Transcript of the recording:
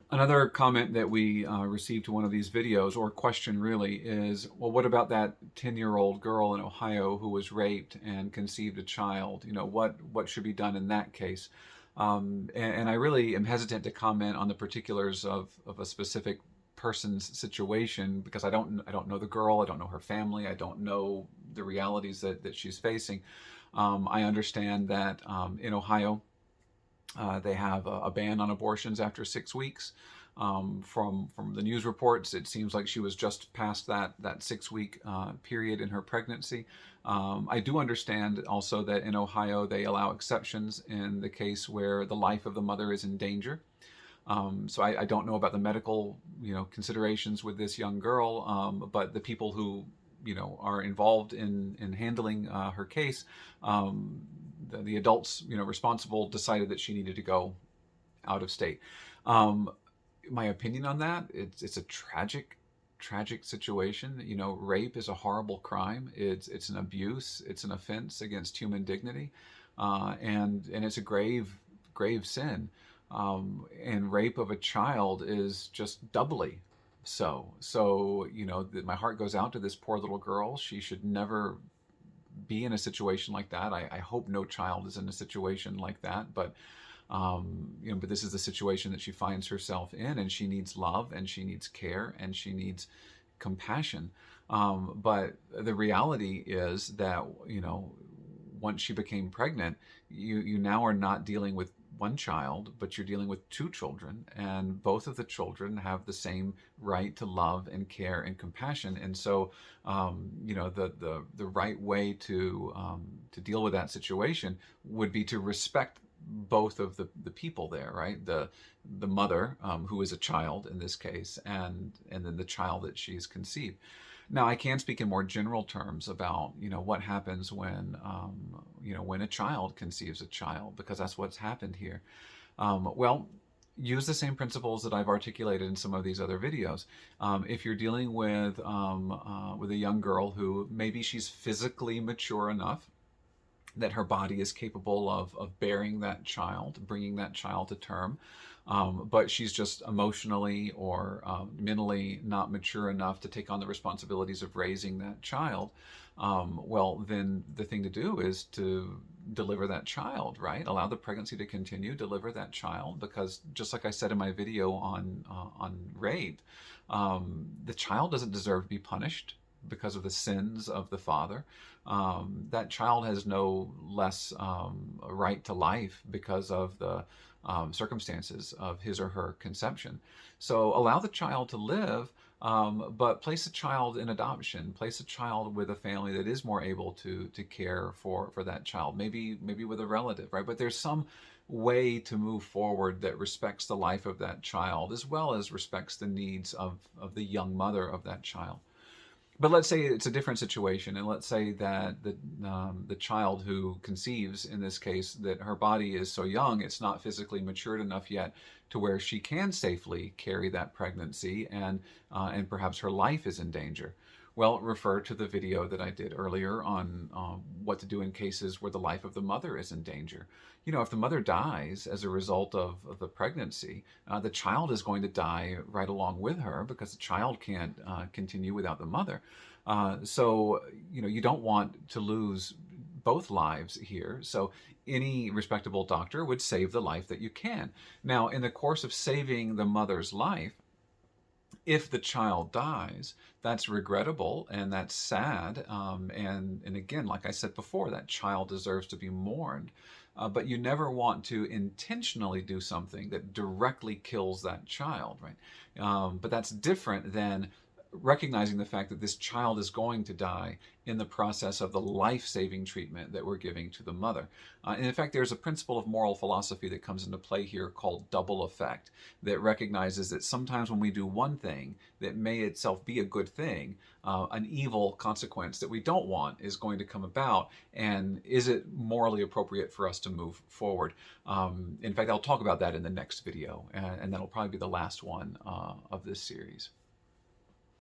Another comment that we received to one of these videos, or question really, is, well, what about that 10-year-old girl in Ohio who was raped and conceived a child? What should be done in that case? And I really am hesitant to comment on the particulars of a specific person's situation, because I don't know the girl, I don't know her family, I don't know the realities that she's facing. I understand that in Ohio, they have a ban on abortions after 6 weeks. From the news reports, it seems like she was just past that 6 week period in her pregnancy. I do understand also that in Ohio they allow exceptions in the case where the life of the mother is in danger. So I don't know about the medical considerations with this young girl, but the people who are involved in handling her case, the adults responsible decided that she needed to go out of state. Um, my opinion on that, it's a tragic situation. Rape is a horrible crime. It's an abuse. It's an offense against human dignity, and it's a grave sin. And rape of a child is just doubly so. So my heart goes out to this poor little girl. She should never be in a situation like that. I hope no child is in a situation like that, but this is the situation that she finds herself in, and she needs love, and she needs care, and she needs compassion. But the reality is that once she became pregnant, you now are not dealing with one child, but you're dealing with two children, and both of the children have the same right to love and care and compassion. And so, the right way to deal with that situation would be to respect both of the people there, right? The mother, who is a child in this case, and then the child that she's conceived. Now, I can speak in more general terms about what happens when a child conceives a child, because that's what's happened here. Well, use the same principles that I've articulated in some of these other videos. If you're dealing with a young girl who maybe she's physically mature enough that her body is capable of bearing that child, bringing that child to term, but she's just emotionally or mentally not mature enough to take on the responsibilities of raising that child, well, then the thing to do is to deliver that child, right? Allow the pregnancy to continue, deliver that child, because just like I said in my video on rape, the child doesn't deserve to be punished because of the sins of the father. That child has no less right to life because of the circumstances of his or her conception. So allow the child to live, but place a child in adoption. Place a child with a family that is more able to care for that child. Maybe with a relative, right? But there's some way to move forward that respects the life of that child, as well as respects the needs of the young mother of that child. But let's say it's a different situation, and let's say that the child who conceives, in this case, that her body is so young, it's not physically matured enough yet to where she can safely carry that pregnancy, and perhaps her life is in danger. Well, refer to the video that I did earlier on what to do in cases where the life of the mother is in danger. If the mother dies as a result of the pregnancy, the child is going to die right along with her, because the child can't continue without the mother. So, you don't want to lose both lives here. So any respectable doctor would save the life that you can. Now, in the course of saving the mother's life, if the child dies, that's regrettable and that's sad. And again, like I said before, that child deserves to be mourned. But you never want to intentionally do something that directly kills that child, right? But that's different than recognizing the fact that this child is going to die in the process of the life-saving treatment that we're giving to the mother. And in fact, there's a principle of moral philosophy that comes into play here called double effect, that recognizes that sometimes when we do one thing that may itself be a good thing, an evil consequence that we don't want is going to come about. And is it morally appropriate for us to move forward? In fact, I'll talk about that in the next video, and that'll probably be the last one of this series.